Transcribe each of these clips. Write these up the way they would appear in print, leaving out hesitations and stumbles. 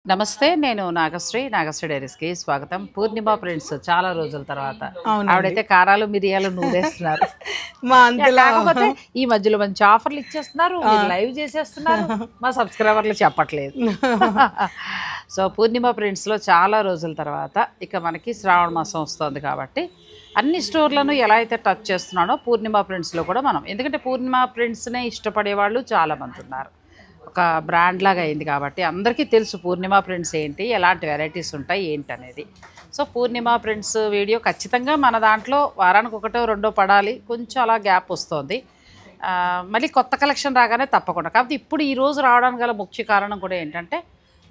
నమస్తే నేను నాగశ్రీ డైరీస్కి స్వాగతం. పూర్ణిమ ఫ్రెండ్స్ చాలా రోజుల తర్వాత ఆవిడైతే కారాలు మిరియాలు నూరేస్తున్నారు. కాకపోతే ఈ మధ్యలో మంచి ఆఫర్లు ఇచ్చేస్తున్నారు, లైవ్ చేసేస్తున్నారు, మా సబ్స్క్రైబర్లు చెప్పట్లేదు. సో పూర్ణిమ ఫ్రెండ్స్లో చాలా రోజుల తర్వాత ఇక మనకి శ్రావణ మాసం వస్తుంది కాబట్టి అన్ని స్టోర్లను ఎలా అయితే టచ్ చేస్తున్నానో పూర్ణిమ ఫ్రెండ్స్లో కూడా మనం, ఎందుకంటే పూర్ణిమ ఫ్రెండ్స్నే ఇష్టపడే వాళ్ళు చాలామంది ఉన్నారు. ఒక బ్రాండ్ లాగా అయింది కాబట్టి అందరికీ తెలుసు పూర్ణిమ ప్రింట్స్ ఏంటి, ఎలాంటి వెరైటీస్ ఉంటాయి ఏంటి అనేది. సో పూర్ణిమ ప్రింట్స్ వీడియో ఖచ్చితంగా మన దాంట్లో వారానికి ఒకటో రెండో పడాలి, కొంచెం అలా గ్యాప్ వస్తుంది. మళ్ళీ కొత్త కలెక్షన్ రాగానే తప్పకుండా. కాబట్టి ఇప్పుడు ఈరోజు రావడానికి గల ముఖ్య కారణం కూడా ఏంటంటే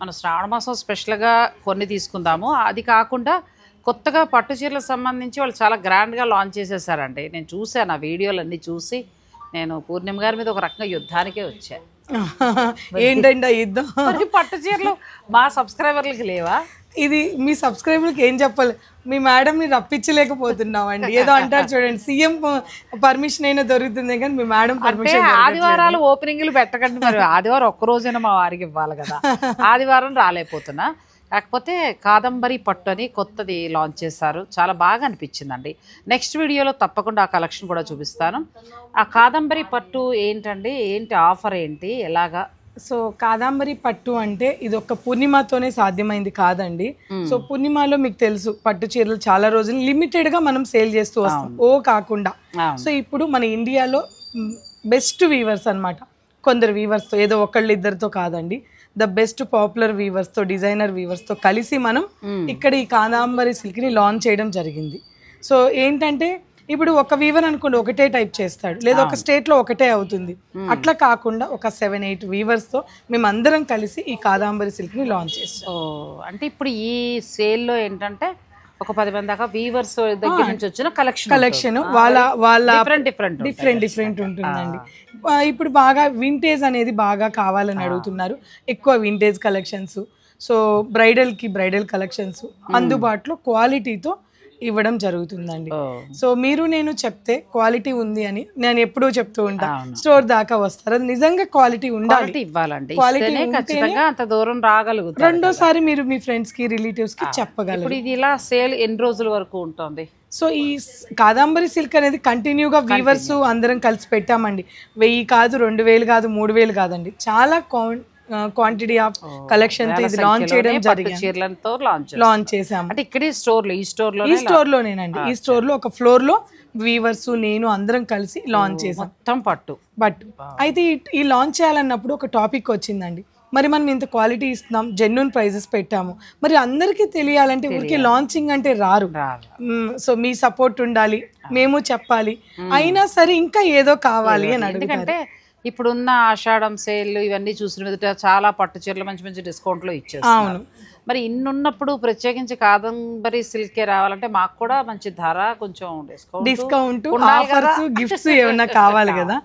మన శ్రావణ మాసం స్పెషల్గా కొన్ని తీసుకుందాము. అది కాకుండా కొత్తగా పట్టు చీరలకు సంబంధించి వాళ్ళు చాలా గ్రాండ్గా లాంచ్ చేసేసారండి. నేను చూశాను ఆ వీడియోలన్నీ చూసి నేను పూర్ణిమ గారి మీద ఒక రకంగా యుద్ధానికే వచ్చాను. ఏంటండి యుద్ధం? పట్టు చీరలు మా సబ్స్క్రైబర్లకి లేవా? ఇది మీ సబ్స్క్రైబర్లకి ఏం చెప్పాలి, మీ మేడంని రప్పించలేకపోతున్నామండి. ఏదో అంటారు చూడండి, సీఎం పర్మిషన్ అయినా దొరుకుతుంది కానీ మీ మేడం పర్మిషన్. ఆదివారాలు ఓపెనింగ్లు పెట్టకండి, మరి ఆదివారం ఒక్కరోజైనా మా వారికి ఇవ్వాలి కదా. ఆదివారం రాలేకపోతున్నా. కాకపోతే కాదంబరి పట్టు అని కొత్తది లాంచ్ చేశారు, చాలా బాగా అనిపించిందండి. నెక్స్ట్ వీడియోలో తప్పకుండా ఆ కలెక్షన్ కూడా చూపిస్తాను. ఆ కాదంబరి పట్టు ఏంటండి, ఏంటి ఆఫర్ ఏంటి, ఎలాగా? సో కాదంబరి పట్టు అంటే ఇది ఒక పూర్ణిమతోనే సాధ్యమైంది కాదండి. సో పూర్ణిమలో మీకు తెలుసు పట్టు చీరలు చాలా రోజులు లిమిటెడ్ గా మనం సేల్ చేస్తూ వస్తాం, ఓ కాకుండా. సో ఇప్పుడు మన ఇండియాలో బెస్ట్ వీవర్స్ అన్నమాట, కొందరు వీవర్స్తో, ఏదో ఒకళ్ళు ఇద్దరితో కాదండి, ద బెస్ట్ పాపులర్ వీవర్స్తో, డిజైనర్ వీవర్స్తో కలిసి మనం ఇక్కడ ఈ కాదంబరి సిల్క్ని లాంచ్ చేయడం జరిగింది. సో ఏంటంటే ఇప్పుడు ఒక వీవర్ అనుకోండి ఒకటే టైప్ చేస్తాడు, లేదా ఒక స్టేట్లో ఒకటే అవుతుంది. అట్లా కాకుండా ఒక 7-8 వీవర్స్తో మేము అందరం కలిసి ఈ కాదంబరి సిల్క్ని లాంచ్ చేస్తాం. అంటే ఇప్పుడు ఈ సేల్లో ఏంటంటే ఒక 10 మంది దాకా వీవర్స్ దగ్గర నుంచి వచ్చిన కలెక్షన్ వాళ్ళ డిఫరెంట్ ఉంటుందండి. ఇప్పుడు బాగా వింటేజ్ అనేది బాగా కావాలని అడుగుతున్నారు, ఎక్కువ vintage collections. So bridal collections అందుబాటులో క్వాలిటీతో ఇవ్వడం జరుగుతుందండి. సో మీరు నేను చెప్తే క్వాలిటీ ఉంది అని నేను ఎప్పుడూ చెప్తూ ఉంటా, స్టోర్ దాకా వస్తారు, అది నిజంగా క్వాలిటీ ఉండాలి, ఇవ్వాలండి. క్వాలిటీ అంత దూరం రాగలుగుతారు. రెండోసారి మీరు మీ ఫ్రెండ్స్ కి రిలేటివ్స్ కి చెప్పగలరు. ఇది ఇలా సేల్ ఎన్ని రోజుల వరకు ఉంటుంది? సో ఈ కాదంబరి సిల్క్ అనేది కంటిన్యూగా వీవర్స్ అందరం కలిసి పెట్టామండి. 1000 కాదు, 2000 కాదు, 3000 కాదండి, చాలా క్వాంటిటీ ఆఫ్ కలెక్షన్ లాంచ్ చేయడం జరిగింది. లాంచ్ చేసాము అంటే ఇక్కడ ఈ స్టోర్లోనేనండి. ఈ స్టోర్ లో ఒక ఫ్లోర్ లో వీవర్స్ నేను అందరం కలిసి లాంచ్ చేసాం మొత్తం పట్టు. అయితే ఈ లాంచ్ చేయాలన్నప్పుడు ఒక టాపిక్ వచ్చిందండి, మరి మనం ఇంత క్వాలిటీ ఇస్తున్నాం, జెన్యూన్ ప్రైజెస్ పెట్టాము, మరి అందరికీ తెలియాలంటే ఊరికి లాంచింగ్ అంటే రారు. సో మీ సపోర్ట్ ఉండాలి, మేము చెప్పాలి, అయినా సరే ఇంకా ఏదో కావాలి అని అడుగుతారు. ఇప్పుడున్న ఆషాఢం సేల్ ఇవన్నీ చూసిన మీద చాలా పట్టు చీరలు మంచి మంచి డిస్కౌంట్లో ఇచ్చేస్తారు. మరి ఇన్నున్నప్పుడు ప్రత్యేకించి కాదంబరి సిల్కే రావాలంటే మాకు కూడా మంచి ధర, కొంచెం డిస్కౌంట్ ఆఫర్స్, గిఫ్ట్స్ ఏమన్నా కావాలి కదా.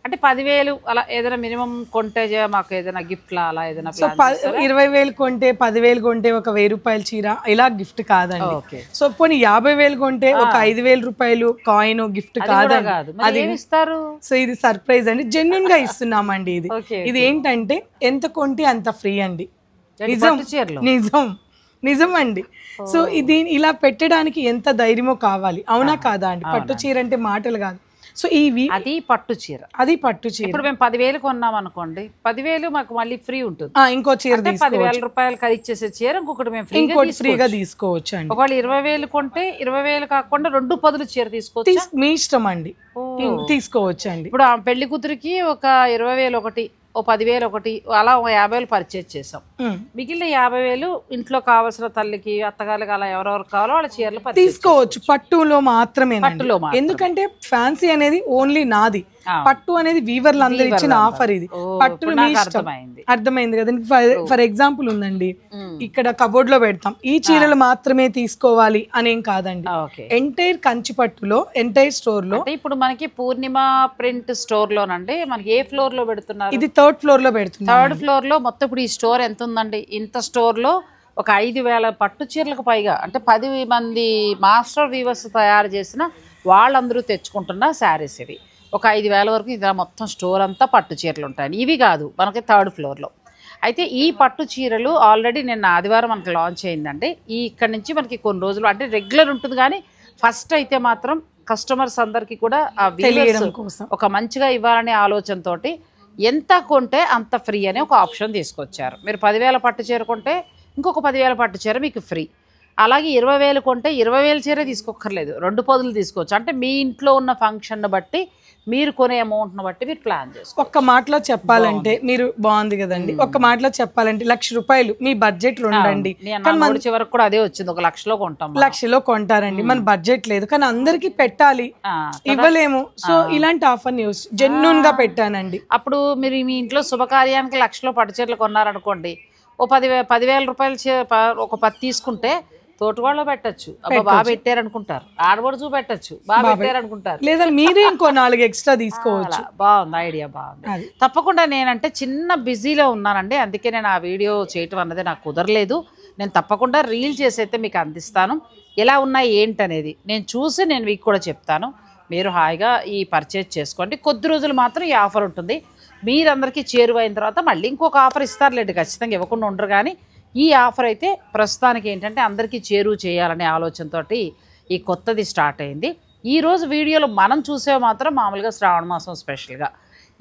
అంటే 10,000 అలా ఏదైనా మినిమం కొంటే మాకు ఏదైనా గిఫ్ట్ లా అలా ఏదైనా? 20,000 కొంటే, 10,000 కొంటే ఒక 1,000 రూపాయల చీర ఇలా గిఫ్ట్ కాదండి. సో పోనీ 50,000 కొంటే ఒక 5,000 రూపాయలు కాయిన్ గిఫ్ట్ కాదు, అది ఇస్తారు. సో ఇది సర్ప్రైజ్ అండి, జెన్యూన్ గా ఇస్తున్నామండి. ఇది ఏంటంటే ఎంత కొంటే అంత ఫ్రీ అండి. నిజం అండి. సో ఇది ఇలా పెట్టడానికి ఎంత ధైర్యమో కావాలి, అవునా కాదా అండి? పట్టు చీర అంటే మాటలు కాదు. సో అది పట్టు చీర. ఇప్పుడు మేము 10,000 కొన్నాం అనుకోండి, 10,000 మాకు మళ్ళీ ఫ్రీ ఉంటుంది. ఇంకో చీర 10,000 రూపాయలు ఖరీచేసే చీర ఇంకొకటి మేము ఫ్రీగా తీసుకోవచ్చు అండి. ఒకవేళ 20,000 కొంటే 20,000 కాకుండా 2 10 చీర తీసుకోవచ్చు, మీ ఇష్టం అండి, తీసుకోవచ్చు అండి. ఇప్పుడు ఆ పెళ్లి కూతురికి ఒక 20,000 ఒకటి, ఓ 10,000 ఒకటి, అలా 50,000 పర్చేజ్ చేసాం. మిగిలిన 50,000 ఇంట్లో కావాల్సిన తల్లికి, అత్తగారికి, అలా ఎవరెవరు కావాలో వాళ్ళ చీరలు తీసుకోవచ్చు. పట్టులో మాత్రమే, ఎందుకంటే ఫ్యాన్సీ అనేది ఓన్లీ నాది, పట్టు అనేది వీవర్లు అందరు ఇచ్చిన ఆఫర్. ఇది పట్టు అర్థమైంది కదండి. ఫర్ ఎగ్జాంపుల్ ఉందండి, ఇక్కడ కబోర్డ్ లో పెడతాం, ఈ చీరలు మాత్రమే తీసుకోవాలి అనేం కాదండి. ఎంటైర్ కంచి పట్టులో ఎంటైర్ స్టోర్ లో, ఇప్పుడు మనకి పూర్ణిమ ప్రింట్ స్టోర్ లోనండి మనకి ఏ ఫ్లోర్ లో పెడుతున్నారు? ఇది 3rd ఫ్లోర్ లో పెడుతున్నారు. 3rd ఫ్లోర్ లో మొత్తం ఇప్పుడు ఈ స్టోర్ ఎంత ఉందండి? ఇంత స్టోర్ లో ఒక 5,000 పట్టు చీరలకు పైగా, అంటే 10 మంది మాస్టర్ వీవర్స్ తయారు చేసిన వాళ్ళందరూ తెచ్చుకుంటున్న శారీస్ ఇవి. ఒక 5,000 వరకు ఇది మొత్తం స్టోర్ అంతా పట్టు చీరలు ఉంటాయి. ఇవి కాదు మనకి 3rd ఫ్లోర్లో. అయితే ఈ పట్టు చీరలు ఆల్రెడీ నిన్న ఆదివారం మనకి లాంచ్ అయిందండి. ఇక్కడ నుంచి మనకి కొన్ని రోజులు అంటే రెగ్యులర్ ఉంటుంది, కానీ ఫస్ట్ అయితే మాత్రం కస్టమర్స్ అందరికీ కూడా ఆ వీవర్స్ ఒక మంచిగా ఇవ్వాలనే ఆలోచనతోటి ఎంత కొంటే అంత ఫ్రీ అనే ఒక ఆప్షన్ తీసుకొచ్చారు. మీరు 10,000 పట్టు చీర కొంటే ఇంకొక 10,000 పట్టు చీర మీకు ఫ్రీ. అలాగే 20,000 కొంటే 20,000 చీర తీసుకోక్కర్లేదు, 2 పొదులు తీసుకోవచ్చు. అంటే మీ ఇంట్లో ఉన్న ఫంక్షన్ బట్టి మీరు కొనే అమౌంట్ను బట్టి మీరు ప్లాన్ చేసుకోవచ్చు. ఒక్క మాటలో చెప్పాలంటే మీరు బాగుంది కదండి, ఒక్క మాటలో చెప్పాలంటే ₹1,00,000 మీ బడ్జెట్ రెండండి. చివరకు కూడా అదే వచ్చింది, 1,00,000లో కొంటాం, 1,00,000లో కొంటారండి. మన బడ్జెట్ లేదు కానీ అందరికి పెట్టాలి, ఇవ్వలేము. సో ఇలాంటి ఆఫర్ న్యూస్ జెన్యూన్ గా పెట్టానండి. అప్పుడు మీరు మీ ఇంట్లో శుభకార్యానికి 1,00,000లో పట్టు చీరలు కొన్నారనుకోండి, ఓ 10,000 రూపాయలు ఒక 10 తీసుకుంటే తోటవాళ్ళు పెట్టచ్చు, బాగా పెట్టారనుకుంటారు, ఆడబడుచు పెట్టచ్చు, బాగా పెట్టారనుకుంటారు, లేదా మీరే ఇంకో 4 ఎక్స్ట్రా తీసుకోవచ్చు. బాగుంది, ఐడియా బాగుంది. తప్పకుండా నేనంటే చిన్న బిజీలో ఉన్నానండి, అందుకే నేను ఆ వీడియో చేయటం అన్నది నాకు కుదరలేదు. నేను తప్పకుండా రీల్ చేసి అయితే మీకు అందిస్తాను, ఎలా ఉన్నాయి ఏంటనేది నేను చూసి నేను మీకు కూడా చెప్తాను. మీరు హాయిగా ఈ పర్చేజ్ చేసుకోండి. కొద్ది రోజులు మాత్రం ఈ ఆఫర్ ఉంటుంది. మీరందరికీ చేరువైన తర్వాత మళ్ళీ ఇంకొక ఆఫర్ ఇస్తారులేండి, ఖచ్చితంగా ఇవ్వకుండా ఉండరు. కానీ ఈ ఆఫర్ అయితే ప్రస్తుతానికి ఏంటంటే అందరికీ చేరువ చేయాలనే ఆలోచనతో ఈ కొత్తది స్టార్ట్ అయింది. ఈరోజు వీడియోలో మనం చూసే మాత్రం మామూలుగా శ్రావణ మాసం స్పెషల్గా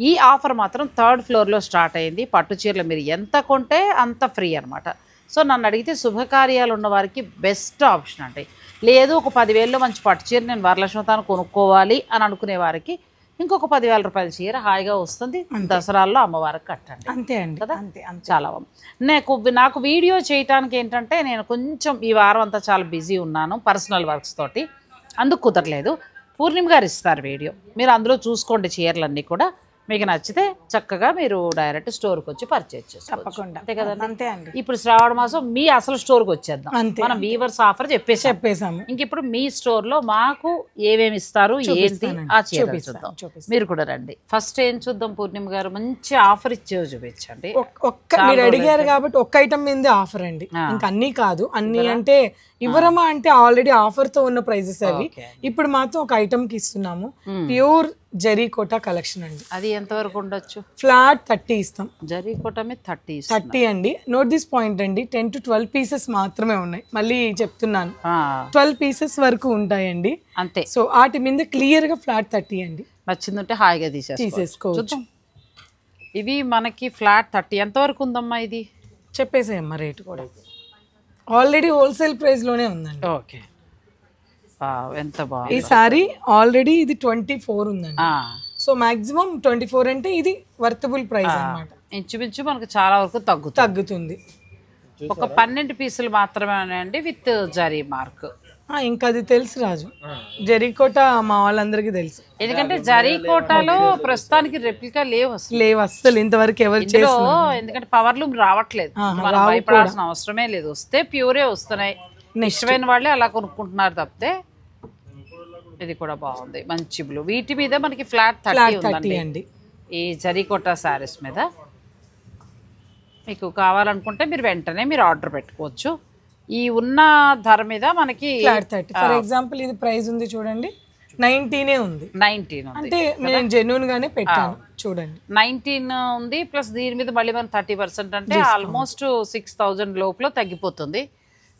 ఈ ఆఫర్ మాత్రం 3rd ఫ్లోర్లో స్టార్ట్ అయింది. పట్టు చీరలు మీరు ఎంత కొంటే అంత ఫ్రీ అనమాట. సో నన్ను అడిగితే శుభకార్యాలు ఉన్న వారికి బెస్ట్ ఆప్షన్ అండి. లేదు ఒక 10,000లో మంచి పట్టు చీర నేను వరలక్ష్మతాను కొనుక్కోవాలి అని అనుకునే వారికి ఇంకొక 10,000 రూపాయల చీర హాయిగా వస్తుంది. దసరాల్లో అమ్మవారికి కట్టండి, అంతే అండి కదా. చాలా నాకు వీడియో చేయడానికి ఏంటంటే నేను కొంచెం ఈ వారం అంతా చాలా బిజీ ఉన్నాను పర్సనల్ వర్క్స్ తోటి, అందుకు కుదరలేదు. పూర్ణిమ గారు ఇస్తారు వీడియో, మీరు అందులో చూసుకోండి చీరలన్నీ కూడా. మీకు నచ్చితే చక్కగా మీరు డైరెక్ట్ స్టోర్కి వచ్చి పర్చేజ్ చేసుకోవచ్చు, అంతే కదండి. అంతే అండి. ఇప్పుడు శ్రావణ మాసం మీ అసలు స్టోర్కి వచ్చేద్దాం, మనం వీవర్స్ ఆఫర్ చెప్పేసాము. ఇంక ఇప్పుడు మీ స్టోర్లో మాకు ఏమేమి ఇస్తారు ఏంటి ఆ చీర చూద్దాం. మీరు కూడా రండి. ఫస్ట్ ఏం చూద్దాం పూర్ణిమ గారు, మంచి ఆఫర్ ఇచ్చేవి చూపించండి. మీరు అడిగారు కాబట్టి ఒక్క ఐటమ్ మీద ఆఫర్ అండి, ఇంకా అన్ని కాదు. అన్ని అంటే ఇవ్వరమా అంటే ఆల్రెడీ ఆఫర్ తో ఉన్న ప్రైజెస్ అవి. ఇప్పుడు మాత్రం ఒక ఐటమ్ కి ఇస్తున్నాము, ప్యూర్ జరీకోటా కలెక్షన్ అండి. అది ఎంత వరకు ఉండొచ్చు? ఫ్లాట్ 30 ఇస్తాం. జరీకోటా మీద 30 అండి. నోట్ దిస్ పాయింట్ అండి, 10 to 12 పీసెస్ మాత్రమే ఉన్నాయి. మళ్ళీ చెప్తున్నాను, 12 పీసెస్ వరకు ఉంటాయండి అంతే. సో వాటి మీద క్లియర్ గా ఫ్లాట్ 30 అండి. నచ్చిందంటే హాయిగా తీసేసుకోవచ్చు. ఇవి మనకి ఫ్లాట్ 30 ఎంత వరకు ఉందమ్మా? ఇది చెప్పేసేయమ్మా రేటు కూడా, ఆల్రెడీ హోల్సేల్ ప్రైస్ లోనే ఉందండి. ఓకే, ఎంత బాగుంది. ఈ సారీ ఆల్రెడీ ఇది 24 ఉందండి. సో మాక్సిమం 24 అంటే ఇది వర్తబుల్ ప్రైస్ అన్నమాట. ఇంచుమించు మనకు చాలా వరకు తగ్గుతుంది. ఒక 12 పీసులు మాత్రమే ఉన్నాయండి విత్ జరీ మార్క్. ఇంకా అది తెలుసు రాజు, జరీకోటా మా వాళ్ళందరికీ తెలుసు. ఎందుకంటే జరీకోటాలో ప్రస్తుతానికి రెప్లికా లేవు అస్సలు ఇంతవరకు ఎవరు చేస్తారు. ఎందుకంటే పవర్ లూమ్ రావట్లేదు, మనం భయపడాల్సిన అవసరమే లేదు. వస్తే ప్యూరే వస్తున్నాయి, ఇష్టమైన వాళ్ళే అలా కొనుక్కుంటున్నారు తప్పితే. ఇది కూడా బాగుంది, మంచి బ్లూ. వీటి మీద మనకి ఫ్లాట్ 30 అండి ఈ జరీకోటా శారీస్ మీద. మీకు కావాలనుకుంటే మీరు వెంటనే మీరు ఆర్డర్ పెట్టుకోవచ్చు. ఈ ఉన్న ధర మీద మనకి ఫ్లాట్ 30. ఫర్ ఎగ్జాంపుల్ ఇది ప్రైస్ ఉంది చూడండి, 19 ఉంది. 19 అంటే నేను జెన్యూన్ గానే పెట్టాను చూడండి. 19 ఉంది, ప్లస్ దీని మీద మళ్ళీ మనం 30% అంటే ఆల్మోస్ట్ 6,000 లోపల తగ్గిపోతుంది.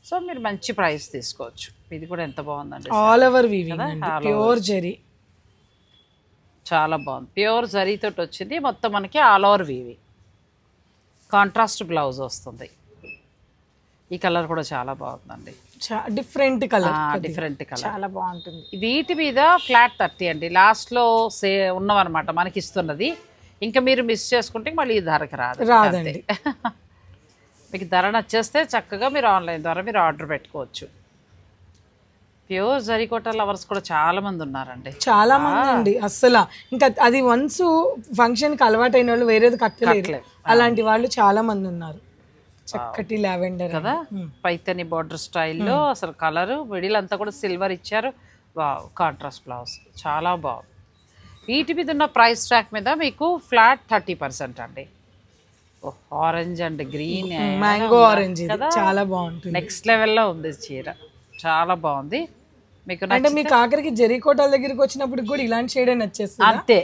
సో మీరు మంచి ప్రైస్ తీసుకోవచ్చు. ఇది కూడా ఎంత బాగుందండి, ఆల్ ఓవర్ వీవింగ్ అండి, ప్యూర్ జరీ. చాలా బాగుంది, ప్యూర్ జరీ తోటి వచ్చింది మొత్తం మనకి all over weaving. Contrast blouse వస్తుంది. ఈ కలర్ కూడా చాలా బాగుందండి, డిఫరెంట్ కలర్, చాలా బాగుంటుంది. వీటి మీద ఫ్లాట్ 30 అండి, లాస్ట్లో ఉన్నవన్నమాట మనకి ఇస్తున్నది. ఇంకా మీరు మిస్ చేసుకుంటే మళ్ళీ ఈ ధరకి రాదండి. మీకు ధర నచ్చేస్తే చక్కగా మీరు ఆన్లైన్ ద్వారా మీరు ఆర్డర్ పెట్టుకోవచ్చు. ప్యూర్ జరీకోటా లవర్స్ కూడా చాలా మంది ఉన్నారండి, చాలా మంది అండి. అస్సలు ఇంకా అది వన్స్ ఫంక్షన్కి అలవాటైన వాళ్ళు వేరేది కట్టలేరు, అలాంటి వాళ్ళు చాలా మంది ఉన్నారు. చక్కటి లావెండర్ కదా, పైతని బార్డర్ స్టైల్లో అసలు కలర్ మిడిల్ అంతా కూడా సిల్వర్ ఇచ్చారు. కాంట్రాస్ట్ బ్లౌజ్ చాలా బాగుంది. వీటి మీద ఉన్న ప్రైస్ ట్రాక్ మీద మీకు ఫ్లాట్ 30% అండి. Orange and green, mango orange, చాలా బాగుంటుంది. నెక్స్ట్ లెవెల్లో ఉంది చీర, చాలా బాగుంది. మీకు అంటే మీకు ఆఖరికి జరీకోటాల దగ్గరికి వచ్చినప్పుడు కూడా ఇలాంటి షేడే నచ్చేస్తుంది. అంతే,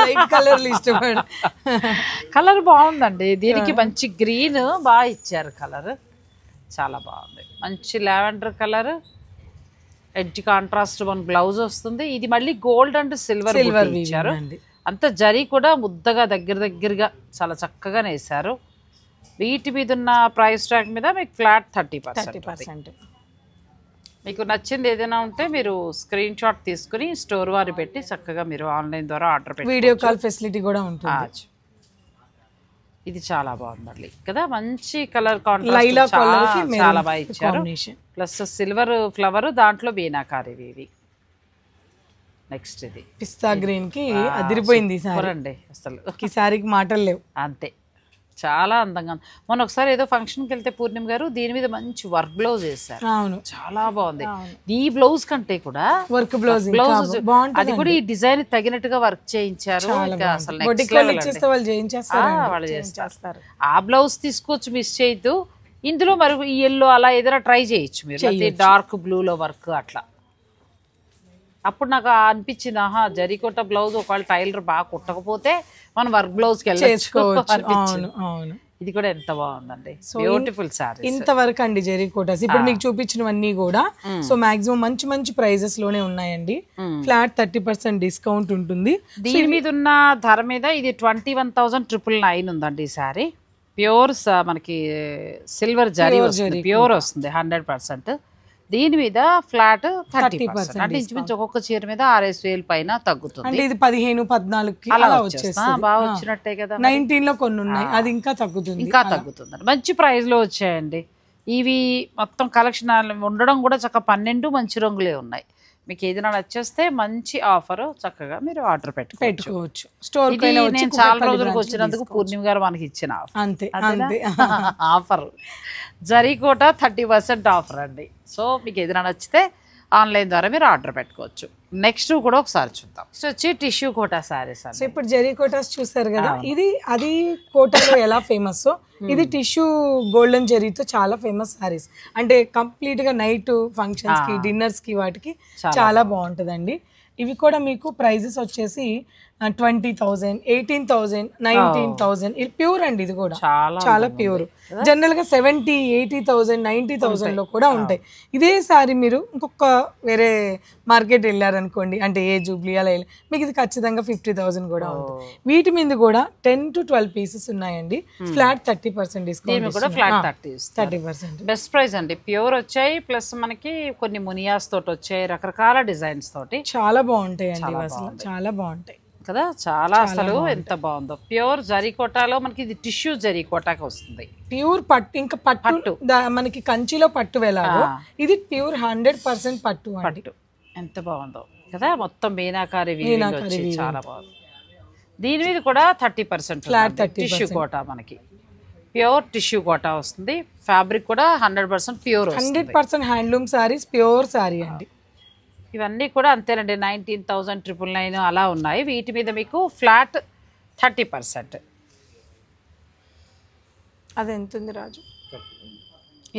లైట్ కలర్లు ఇష్టపడు. కలర్ బాగుందండి, దీనికి మంచి గ్రీన్ బాగా ఇచ్చారు, కలర్ చాలా బాగుంది. మంచి లావెండర్ కలర్, ఎడ్జ్ కాంట్రాస్ట్ మన బ్లౌజ్ వస్తుంది. ఇది మళ్ళీ గోల్డ్ అండ్ సిల్వర్ ఇచ్చారు. అంత జరీ కూడా ముద్దగా దగ్గరగా చాలా చక్కగా వేశారు. వీటి మీద ఉన్న ప్రైస్ ట్యాగ్ మీద మీకు ఫ్లాట్ 30%. మీకు నచ్చింది ఏదైనా ఉంటే మీరు స్క్రీన్ షాట్ తీసుకుని స్టోర్ వారి పెట్టి చక్కగా మీరు ఆన్లైన్ ద్వారా ఆర్డర్ పెట్టి వీడియో కాల్ ఫెసిలిటీ కూడా ఉంటుంది. ఇది చాలా బాగుందండి కదా, మంచి కలర్ కాంట్రాస్ట్ చాలా బాగా ఇచ్చారు. ప్లస్ సిల్వర్ ఫ్లవర్, దాంట్లో బీనాకారి ఇవి. నెక్స్ట్ ఇది పిస్తా గ్రీన్ కి అదిరిపోయింది అండి, అసలు ఈ సారీకి మాటలు లేవు. అంతే, చాలా అందంగా. మొన్న ఒకసారి ఏదో ఫంక్షన్కి వెళ్తే పూర్ణిమ గారు దీని మీద మంచి వర్క్ బ్లౌజ్ వేసారు. అవును, చాలా బాగుంది. ఈ బ్లౌజ్ కంటే కూడా వర్క్ బ్లౌజ్ అది కూడా ఈ డిజైన్ తగినట్టుగా వర్క్ చేయించారు. వాళ్ళు చేస్తారు. ఆ బ్లౌజ్ తీసుకోవచ్చు, మిస్ చేయొద్దు. ఇందులో మరి ఈ ఎల్లో అలా ఏదైనా ట్రై చేయొచ్చు మీరు, డార్క్ బ్లూలో వర్క్ అట్లా. అప్పుడు నాకు అనిపించింది, ఆహా జరీకోట బ్లౌజ్ ఒకవేళ టైలర్ బాగా కుట్టకపోతే మనం వర్క్ బ్లౌజ్కి వెళ్ళచ్చు అనిపించింది. ఇది కూడా ఎంత బాగుందండి, బ్యూటిఫుల్ సారీ. ఇంతవరకు అండి జరీకోటాస్ ఇప్పుడు మీకు చూపించినవన్నీ కూడా సో మాక్సిమం మంచి మంచి ప్రైజెస్ లోనే ఉన్నాయండి. ఫ్లాట్ 30% డిస్కౌంట్ ఉంటుంది. దీని మీద ఉన్న ధర మీద ఇది 21,999 ఉందండి ఈ సారీ. ప్యూర్ మనకి సిల్వర్ జరీ వస్తుంది, ప్యూర్ వస్తుంది 100%. దీని మీద ఫ్లాట్ 30%, అంటే ఇంచుమించు ఒక్కొక్క చీర మీద 6,000 పైన తగ్గుతుంది. అంటే ఇది 15-14 అలా వచ్చేస్తుంది, బాగా వచ్చినట్టే కదా. 19 లో కొన్ని ఉన్నాయి, అది ఇంకా తగ్గుతుంది, ఇంకా తగ్గుతుంది. మంచి ప్రైస్ లో వచ్చాయండి ఇవి. మొత్తం కలెక్షన్ ఉండడం కూడా చక్కగా 12 మంచి రంగులే ఉన్నాయి. మీకు ఏదైనా నచ్చేస్తే మంచి ఆఫర్, చక్కగా మీరు ఆర్డర్ పెట్టుకోవచ్చు. స్టోర్ నేను చాలా రోజులకు వచ్చినందుకు పూర్ణిమ గారు మనకి ఇచ్చిన ఆఫర్ జరీకోట 30% ఆఫర్ అండి. సో మీకు ఏదైనా నచ్చితే ఆన్లైన్ ద్వారా మీరు ఆర్డర్ పెట్టుకోవచ్చు. నెక్స్ట్ కూడా ఒకసారి చూద్దాం. సో వచ్చి టిష్యూ కోటా సారీస్. సో ఇప్పుడు జరీ కోటాస్ చూస్తారు కదా, ఇది అది కోటాలో ఎలా ఫేమస్, ఇది టిష్యూ గోల్డెన్ జరీతో చాలా ఫేమస్ సారీస్. అంటే కంప్లీట్ గా నైట్ ఫంక్షన్స్ కి, డిన్నర్స్ కి, వాటికి చాలా బాగుంటదండి. ఇవి కూడా మీకు ప్రైజెస్ వచ్చేసి 20,000, 18,000, 19,000. ఇది ప్యూర్ అండి, ఇది కూడా చాలా ప్యూర్. జనరల్ గా 70,000, 80,000, 90,000 లో కూడా ఉంటాయి. ఇదే సారీ మీరు ఇంకొక వేరే మార్కెట్ వెళ్ళారనుకోండి, అంటే ఏ జూబ్లీ అలా మీకు ఇది ఖచ్చితంగా 50,000 కూడా ఉంటుంది. వీటి మీద కూడా 10 to 12 పీసెస్ ఉన్నాయండి. Flat 30% discount, 30%. బెస్ట్ ప్రైస్ అండి. ప్యూర్ వచ్చాయి, ప్లస్ మనకి కొన్ని మునియాస్ తోటి వచ్చాయి, రకరకాల డిజైన్స్ తోటి చాలా బాగుంటాయి అండి, అసలు చాలా బాగుంటాయి కదా. చాలా అసలు ఎంత బాగుందో. ప్యూర్ జరీకోటాలో మనకి ఇది టిష్యూ జరీకోటాకి వస్తుంది. ప్యూర్ పట్టు, ఇంకా పట్టు మనకి కంచిలో పట్టు వేలాగో ఇది ప్యూర్ 100% పట్టు. ఎంత బాగుందో కదా, మొత్తం మీనాకారి చాలా బాగుంది. దీని మీద కూడా 30% ఫ్లాట్ టిష్యూ కోటా, మనకి ప్యూర్ టిష్యూ కోటా వస్తుంది. ఫ్యాబ్రిక్ కూడా 100% pure, 100% handloom saris, pure sorry అండి. ఇవన్నీ కూడా అంతేనండి, 19,999 అలా ఉన్నాయి. వీటి మీద మీకు ఫ్లాట్ 30%. అది ఎంత ఉంది రాజు?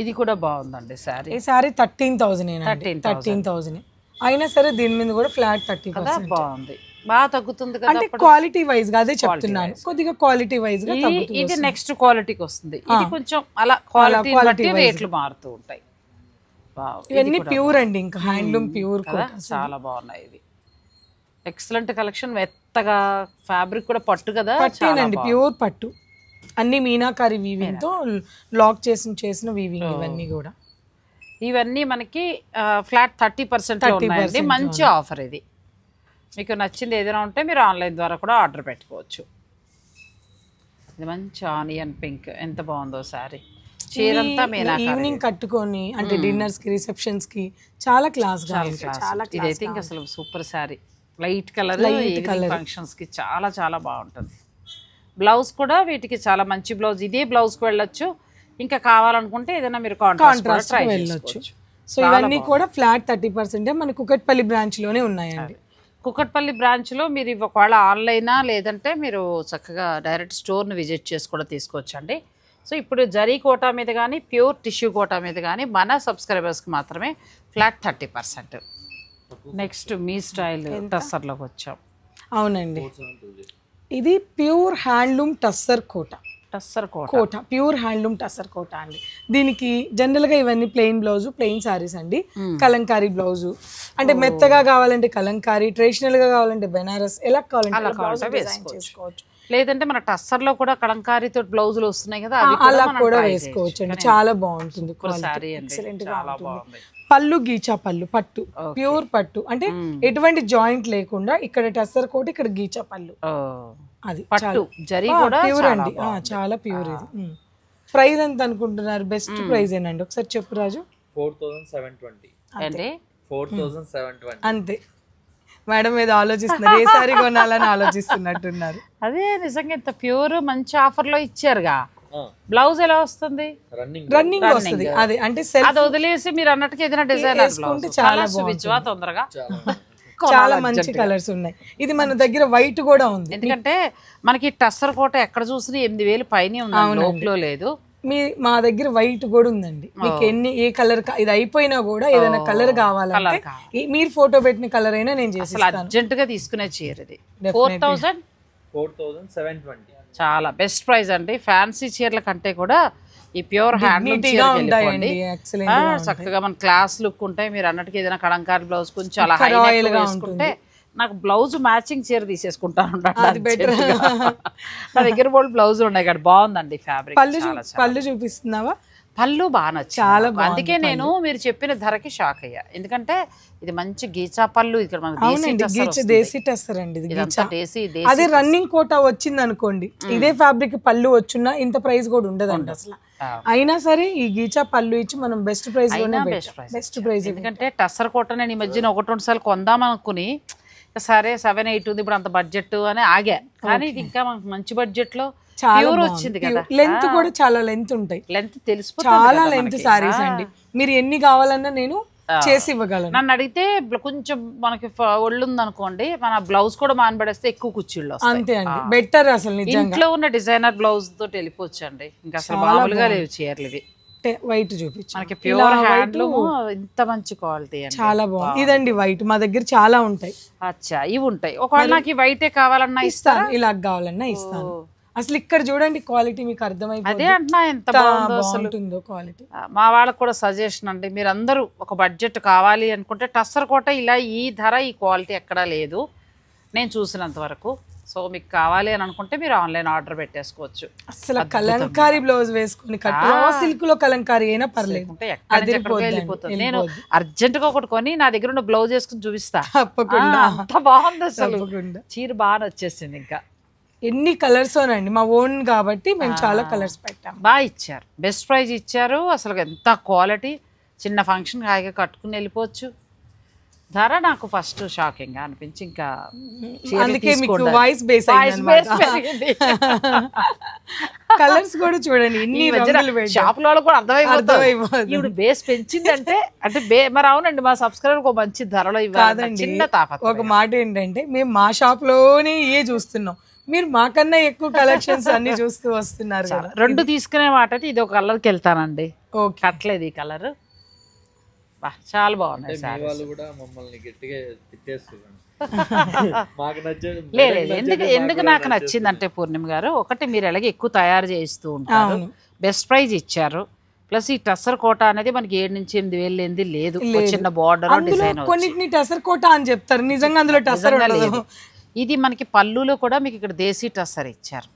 ఇది కూడా బాగుందండి సారీ. ఈ సారీ 13,000 అయినా సరే దీని మీద కూడా ఫ్లాట్ 30%. బాగుంది, బాగా తగ్గుతుంది కదా. అంటే క్వాలిటీ వైజ్ గా అదే చెప్తున్నాను, కొద్దిగా క్వాలిటీ వైజ్ గా ఇది నెక్స్ట్ క్వాలిటీకి వస్తుంది. ఇది కొంచెం అలా క్వాలిటీ బట్టి రేట్లు మారుతూ ఉంటాయి. ఇవన్నీ ప్యూర్ అండి, ఇంకా హ్యాండ్లూమ్ ప్యూర్ కదా, చాలా బాగున్నాయి. ఇది ఎక్సలెంట్ కలెక్షన్. మెత్తగా ఫ్యాబ్రిక్ కూడా పట్టు కదా, పట్టేనండి, ప్యూర్ పట్టు. అన్ని మీనాకారి వీవింగ్ తో లాక్ చేసిన వీవింగ్. ఇవన్నీ కూడా ఇవన్నీ మనకి ఫ్లాట్ 30% ఉన్నాయండి. మంచి ఆఫర్ ఇది. మీకు నచ్చింది ఏదైనా ఉంటే మీరు ఆన్లైన్ ద్వారా కూడా ఆర్డర్ పెట్టుకోవచ్చు. ఇది మంచి ఆనియన్ పింక్, ఎంత బాగుందో సారీ. చీరంతా ఈవినింగ్ కట్టుకొని అంటే డిన్నర్స్ కి, రిసెప్షన్స్ కి చాలా క్లాస్ గా. ఇదైతే ఇంకా అసలు super sorry. Light colour functions కి చాలా చాలా బాగుంటుంది. బ్లౌజ్ కూడా వీటికి చాలా మంచి బ్లౌజ్. ఇదే బ్లౌజ్ కి వెళ్ళొచ్చు, ఇంకా కావాలనుకుంటే ఏదైనా మీరు కాంట్రాస్ట్ వెళ్ళొచ్చు. సో ఇవన్నీ కూడా ఫ్లాట్ 30% మన కుకట్పల్లి బ్రాంచ్ లోనే ఉన్నాయండి. కుకట్పల్లి బ్రాంచ్ లో మీరు ఒకవేళ ఆన్లైనా లేదంటే మీరు చక్కగా డైరెక్ట్ స్టోర్ని విజిట్ చేసి కూడా తీసుకోవచ్చు అండి. సో ఇప్పుడు జరీ కోటా మీద కానీ, ప్యూర్ టిష్యూ కోటా మీద కానీ మన సబ్స్క్రైబర్స్కి మాత్రమే ఫ్లాట్ 30%. నెక్స్ట్ మీ స్టైల్ టస్సర్లోకి వచ్చాం. అవునండి, ఇది ప్యూర్ హ్యాండ్లూమ్ టస్సర్ కోట. టస్సర్ కోట ప్యూర్ హ్యాండ్లూమ్ టస్సర్ కోట అండి. దీనికి జనరల్ గా ఇవన్నీ ప్లెయిన్ బ్లౌజ్, ప్లెయిన్ సారీస్ అండి. కలంకారీ బ్లౌజ్ అంటే మెత్తగా కావాలంటే కలంకారీ, ట్రెడిషనల్ గా కావాలంటే బెనారస్, ఎలా కావాలంటే చేసుకోవచ్చు. లేదంటే మన టస్సర్ లో కూడా కలంకారీతో బ్లౌజులు వస్తున్నాయి కదా, అలా కూడా వేసుకోవచ్చు అండి. చాలా బాగుంటుంది, ఎక్సలెంట్ గా ఉంటుంది. పళ్ళు గీచా పళ్ళు, పట్టు ప్యూర్ పట్టు అంటే ఎటువంటి జాయింట్ లేకుండా ఇక్కడ టస్సర్ కోట, ఇక్కడ గీచా పళ్ళు. అది పట్టు జరీ కూడా ప్యూర్ అండి, చాలా ప్యూర్. ఇది ప్రైస్ ఎంత అనుకుంటున్నారు? బెస్ట్ ప్రైస్ ఏనండి, ఒకసారి చెప్పు రాజు. 4720 అంతే. మేడం ఏదో ఆలోచిస్తున్నారు, ఏ సారీ కొనాలని ఆలోచిస్తున్నట్టున్నారు. అదే నిజంగా ఇంత ప్యూర్ మంచి ఆఫర్ లో ఇచ్చారుగా. బ్లౌజ్ ఎలా వస్తుంది? రన్నింగ్ వస్తుంది. అదే అంటే అది వదిలేసి మీరు అన్నట్టుగా ఏదైనా డిజైన్ వేసుకుంటే చాలా తొందరగా చాలా మంచి కలర్స్ ఉన్నాయి. ఇది మన దగ్గర వైట్ కూడా ఉంది, ఎందుకంటే మనకి టస్సర్ కోట ఎక్కడ చూసినా 8000 పైనే ఉంది, లోపల లేదు. మా దగ్గర వైట్ కూడా ఉందండి. మీకు ఏ కలర్ ఇది అయిపోయినా కూడా ఏదైనా కలర్ కావాలంటే మీరు ఫోటో పెట్టిన కలర్ అయినా నేను చేస్తాను. అర్జెంట్ గా తీసుకునే చీర ఇది 4720. చాలా బెస్ట్ ప్రైస్ అండి. ఫ్యాన్సీ చీరల కంటే కూడా ఈ ప్యూర్ హ్యాండ్లూమ్ చక్కగా మన క్లాస్ లుక్ ఉంటాయి. మీరు అన్నట్టుగా ఏదైనా కలంకారీ బ్లౌజ్ కొంచెం అలా హైలైట్ వేసుకుంటే నాకు బ్లౌజ్ మ్యాచింగ్ చీర తీసేసుకుంటాను. నా దగ్గర బ్లౌజ్ ఉన్నాయి కదా, బాగుందండి ఫ్యాబ్రిక్. పళ్ళు చూపిస్తున్నావా? పళ్ళు బాగా నచ్చింది, అందుకే నేను మీరు చెప్పిన ధరకి షాక్ అయ్యా. ఎందుకంటే ఇది మంచి గీచా పళ్ళు, ఇక్కడ దేశీ టస్సర్ అండి. అదే రన్నింగ్ కోట వచ్చింది అనుకోండి, ఇదే ఫ్యాబ్రిక్ పళ్ళు వచ్చున్నా ఇంత ప్రైస్ కూడా ఉండదండి అసలు. అయినా సరే ఈ గీచా పళ్ళు ఇచ్చి మనం బెస్ట్ ప్రైస్ బెస్ట్ ప్రైస్. ఎందుకంటే టస్సర్ కోట నేను ఈ మధ్యన 1-2 సార్లు కొందాం అనుకుని, సరే 7-8 ఉంది ఇప్పుడు, అంత బడ్జెట్ అని ఆగా. కానీ ఇది ఇంకా మనకు మంచి బడ్జెట్ లో ప్యూర్ వచ్చింది కదా. లెంత్ కూడా చాలా లెంత్ ఉంటాయి, లెంత్ తెలిసిపోతుంది, చాలా లెంత్ సారీస్ అండి. మీరు ఎన్ని కావాలన్నా నేను చేసి ఇవ్వగలను. నన్ను అడిగితే కొంచెం మనకి ఒళ్ళు ఉంది అనుకోండి, మన బ్లౌజ్ కూడా మానబడేస్తే ఎక్కువ కుర్చీళ్ళు అంతే అండి, బెటర్. అసలు ఇంట్లో ఉన్న డిజైనర్ బ్లౌజ్ తోటి వెళ్ళిపోవచ్చు అండి, ఇంకా అసలు మామూలుగా లేవు చీరలు ఇవి. వైట్ చూపించు, మనకి ప్యూర్ హ్యాండ్లూమ్ ఇంత మంచి క్వాలిటీ చాలా బాగుంది. ఇదండి వైట్, మా దగ్గర చాలా ఉంటాయి. అచ్చా, ఇవి ఉంటాయి. ఒకవేళ నాకు ఈ వైటే కావాలన్నా ఇస్తాను, ఇలా కావాలన్నా ఇస్తాను. అసలు ఇక్కడ చూడండి క్వాలిటీ మీకు అర్థమైపోతుంది. అదే అంటున్నా, ఎంత బాగుంటుందో క్వాలిటీ. మా వాళ్ళకి కూడా సజెషన్ అండి, మీరు అందరూ ఒక బడ్జెట్ కావాలి అనుకుంటే టస్సర్ కోట ఇలా ఈ ధర ఈ క్వాలిటీ ఎక్కడా లేదు నేను చూసినంత వరకు. సో మీకు కావాలి అని అనుకుంటే మీరు ఆన్లైన్ ఆర్డర్ పెట్టేసుకోవచ్చు. అసలు కలంకారీ బ్లౌజ్ వేసుకుని సిల్క్ లో కలంకారీ అయినా పర్లేదు, వెళ్ళిపోతుంది. నేను అర్జెంట్ గా ఒకటి కొని నా దగ్గర ఉన్న బ్లౌజ్ వేసుకుని చూపిస్తా, అంత బాగుంది అసలు. చీర బాగా వచ్చేసింది. ఇంకా ఎన్ని కలర్స్ అండి, మా ఓన్ కాబట్టి మేము చాలా కలర్స్ పెట్టాం. బాగా ఇచ్చారు, బెస్ట్ ప్రైస్ ఇచ్చారు. అసలు ఎంత క్వాలిటీ, చిన్న ఫంక్షన్ హాయిగా కట్టుకుని వెళ్ళిపోవచ్చు. ధర నాకు ఫస్ట్ షాకింగ్ గా అనిపించి, ఇంకా అందుకే మీకు వాయిస్ బేస్ కలర్స్ కూడా చూడండి ఎన్ని షాప్ లో కూడా అర్థమైపోతుంది ఇప్పుడు బేస్ పెంచిందంటే. అంటే మరి అవునండి, మా సబ్స్క్రైబర్ ఒక మంచి ధరలో ఇవ్వాలి, చిన్న తాపత్రయం. ఒక మాట ఏంటంటే, మేము మా షాప్ లోనే చూస్తున్నాం, మీరు మాకన్నా ఎక్కువ కలెక్షన్స్ అన్ని చూస్తూ వస్తున్నారు. రెండు తీసుకునే మాట అయితే ఇది ఒక కలర్కి వెళ్తానండి. ఓకే, అట్లేదు ఈ కలర్ చాలా బాగున్నాయి. ఎందుకు నాకు నచ్చిందంటే పూర్ణిమ గారు, ఒకటి మీరు ఎలాగే ఎక్కువ తయారు చేస్తూ ఉంటారు, బెస్ట్ ప్రైజ్ ఇచ్చారు. ప్లస్ ఈ టస్సర్ కోట అనేది మనకి 7 నుంచి 8 వేలు లేనిది లేదు, చిన్న బార్డర్ డిజైన్. కొన్నిటిని టస్సర్ కోట అని చెప్తారు, నిజంగా అందులో టస్సర్ లేదు. ఇది మనకి పళ్ళులో కూడా మీకు ఇక్కడ దేశీ టస్సర్ ఇచ్చారు,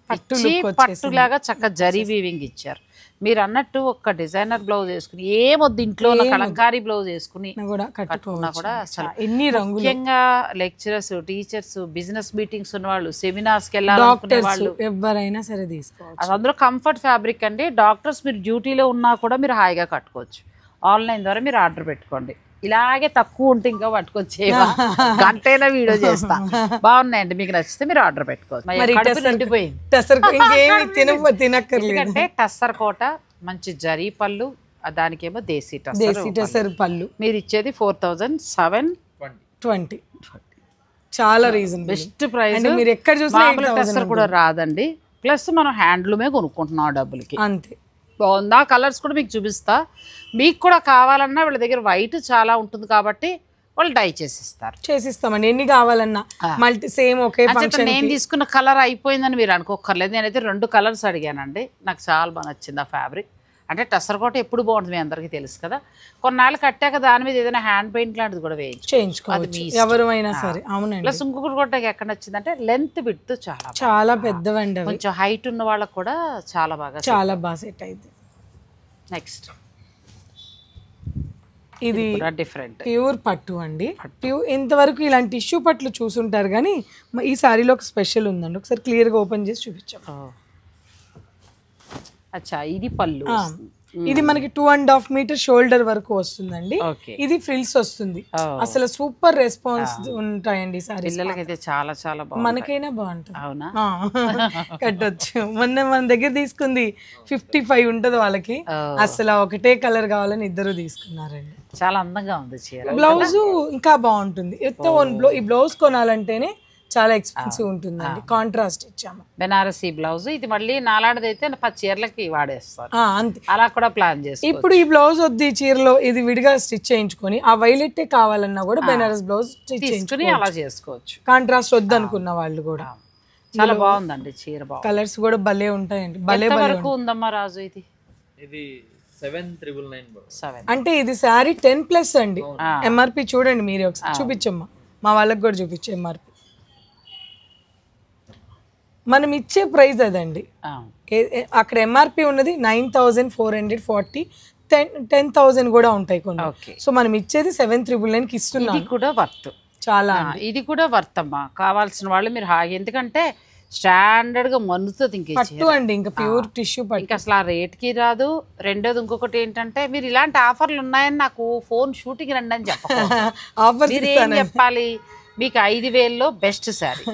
పట్టులాగా చక్క జరీ వీవింగ్ ఇచ్చారు. మీరు అన్నట్టు ఒక డిజైనర్ బ్లౌజ్ వేసుకుని ఏమొద్దు, ఇంట్లో కలంకారీ బ్లౌజ్ వేసుకుని కట్టుకున్నా కూడా అసలు ఎన్ని రంగులు. ముఖ్యంగా లెక్చరర్స్, టీచర్స్, బిజినెస్ మీటింగ్స్ ఉన్న వాళ్ళు, సెమినార్స్ కి వెళ్ళాలనుకునే వాళ్ళు ఎవరైనా సరే తీసుకోవచ్చు. అందులో కంఫర్ట్ ఫ్యాబ్రిక్ అండి. డాక్టర్స్ మీరు డ్యూటీలో ఉన్నా కూడా మీరు హాయిగా కట్టుకోవచ్చు. ఆన్లైన్ ద్వారా మీరు ఆర్డర్ పెట్టుకోండి. ఇలాగే తక్కువ ఉంటే ఇంకా పట్టుకొచ్చి గంటైనా వీడియో చేస్తా. బాగున్నాయండి, మీకు నచ్చితే మీరు ఆర్డర్ పెట్టుకోవచ్చు. ఎందుకంటే టస్సర్ కోట మంచి జరీ పళ్ళు, దానికేమో దేశీ టస్సర్ పళ్ళు. మీరు ఇచ్చేది 4720. చాలా రీజన్, బెస్ట్ ప్రైస్. మీరు ఎక్కడ చూసినా టస్సర్ కూడా రాదండి. ప్లస్ మనం హ్యాండ్లూమే కొనుక్కుంటున్నాం డబ్బులకి. అంతే బాగుంది. ఆ కలర్స్ కూడా మీకు చూపిస్తా. మీకు కూడా కావాలన్నా వీళ్ళ దగ్గర వైట్ చాలా ఉంటుంది కాబట్టి వాళ్ళు డై చేసిస్తారు. చేసిస్తామండి ఎన్ని కావాలన్నా, మల్టీ సేమ్ ఒకే ఫంక్షన్. నేను తీసుకున్న కలర్ అయిపోయిందని మీరు అనుకోకర్లేదు. నేనైతే 2 కలర్స్ అడిగానండి. నాకు చాలా బాగా నచ్చింది ఆ ఫ్యాబ్రిక్. అంటే టసర్ కోట ఎప్పుడు బాగుంటుంది మీ అందరికీ తెలుసు కదా. కొన్నాళ్ళు కట్టాక దాని మీద ఏదైనా హ్యాండ్ పెయింట్ లాంటిది కూడా చేయించుకోవచ్చు ఎవరైనా సరే. అవునండి. ప్లస్ ఇంకొకటి కూడా ఎక్కడ నచ్చిందంటే లెంత్ విడ్త్ చాలా పెద్దవండి. కొంచెం హైట్ ఉన్న వాళ్ళకి కూడా చాలా బాగా సెట్ అయింది. నెక్స్ట్ ఇది డిఫరెంట్ ప్యూర్ పట్టు అండి. ఇంతవరకు ఇలాంటి టిష్యూ పట్లు చూసుంటారు కానీ ఈ సారీలో ఒక స్పెషల్ ఉందండి. ఒకసారి క్లియర్ గా ఓపెన్ చేసి చూపించాం. అచ్చా, ఇది పళ్ళు. ఇది మనకి 2.5 మీటర్ షోల్డర్ వరకు వస్తుందండి. ఇది ఫ్రిల్స్ వస్తుంది. అసలు సూపర్ రెస్పాన్స్ ఉంటాయండి సారీ. పిల్లలకైతే చాలా బాగుంది. మనకైనా బాగుంటుంది. అవునా, కట్టొచ్చు. మన దగ్గర తీసుకుంది 55 ఉంటది వాళ్ళకి. అసలు ఒకటే కలర్ కావాలని ఇద్దరు తీసుకున్నారండి. చాలా అందంగా ఉంది చీర. బ్లౌజ్ ఇంకా బాగుంటుంది. ఈ బ్లౌజ్ కొనాలంటేనే చాలా ఎక్స్పెన్సివ్ ఉంటుందండి. కాంట్రాస్ట్ ఇచ్చాము. బెనారసీ బ్లౌజ్. ఇది మళ్ళీ నాలాంటిది అయితే 10 చీరలకి వాడేస్తారు. అంతే, అలా కూడా ప్లాన్ చేసి. ఇప్పుడు ఈ బ్లౌజ్ వద్దు, ఈ చీరలో ఇది విడిగా స్టిచ్ చేయించుకొని ఆ వైలెట్ కావాలన్నా కూడా బెనారస్ బ్లౌజ్ తీసుకుని అలా చేసుకోవచ్చు. కాంట్రాస్ట్ వద్దు అనుకున్న వాళ్ళు కూడా. చాలా బాగుందండి చీర. కలర్స్ కూడా భలే ఉంటాయండి. భలే వరకు ఉందమ్మా రాజు. ఇది 7,999. అంటే ఇది శారీ 10+ అండి. ఎంఆర్పి చూడండి మీరు ఒకసారి. చూపించమ్మా, మా వాళ్ళకి కూడా చూపించే ఎంఆర్పి. మనం ఇచ్చే ప్రైస్ అదండి. అక్కడ ఎంఆర్పి ఉన్నది 9,440. 10,000 కూడా ఉంటాయి కొన్ని. సో మనం ఇచ్చేది 7,999కి ఇస్తున్నాం. ఇది కూడా వర్త్ చాలా. ఇది కూడా వర్త్ అమ్మా. కావాల్సిన వాళ్ళు మీరు ఎందుకంటే స్టాండర్డ్ గా మన్నుతుంది. పట్టు అండి, ఇంకా ప్యూర్ టిష్యూ పట్టు. ఇంకా అసలు ఆ రేట్ కి రాదు. రెండోది ఇంకొకటి ఏంటంటే, మీరు ఇలాంటి ఆఫర్లు ఉన్నాయని నాకు ఫోన్ షూటింగ్ రండి అని చెప్పాలి. మీరు ఏం చెప్పాలి? మీకు 5,000లో బెస్ట్ శారీ,